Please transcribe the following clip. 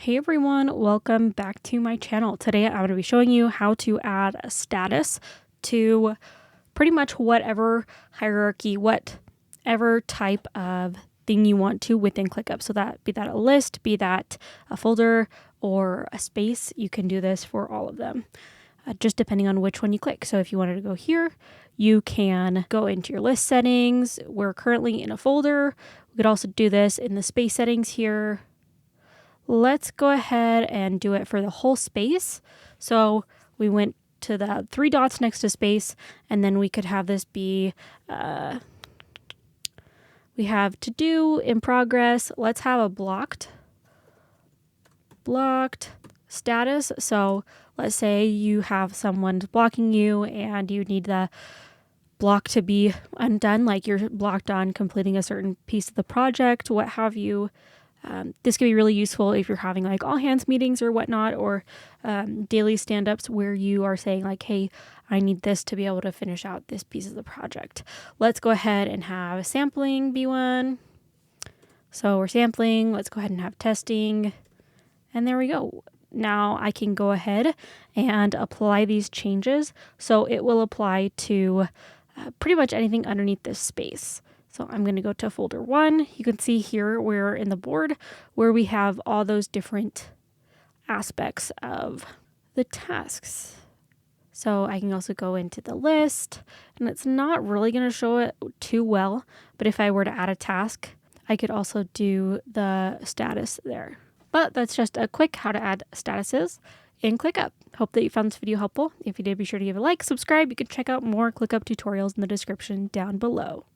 Hey everyone, welcome back to my channel. Today I'm going to be showing you how to add a status to pretty much whatever hierarchy, whatever type of thing you want to within Clickup. So that be that a list, be that a folder or a space, you can do this for all of them. Just depending on which one you click. So if you wanted to go here, you can go into your list settings. We're currently in a folder. We could also do this in the space settings here. Let's go ahead and do it for the whole space. So we went to the three dots next to space, and then we could have this be, we have to do in progress. Let's have a blocked status. So let's say you have someone blocking you and you need the block to be undone, like you're blocked on completing a certain piece of the project, what have you. This can be really useful if you're having like all hands meetings or whatnot, or daily stand-ups where you are saying like, hey, I need this to be able to finish out this piece of the project. Let's go ahead and have sampling be one. So we're sampling. Let's go ahead and have testing. And there we go. Now I can go ahead and apply these changes. So it will apply to pretty much anything underneath this space. So I'm going to go to folder 1. You can see here we're in the board where we have all those different aspects of the tasks. So I can also go into the list, and it's not really going to show it too well, but if I were to add a task, I could also do the status there. But that's just a quick how to add statuses in Clickup. Hope that you found this video helpful. If you did, be sure to give a like, subscribe. You can check out more Clickup tutorials in the description down below.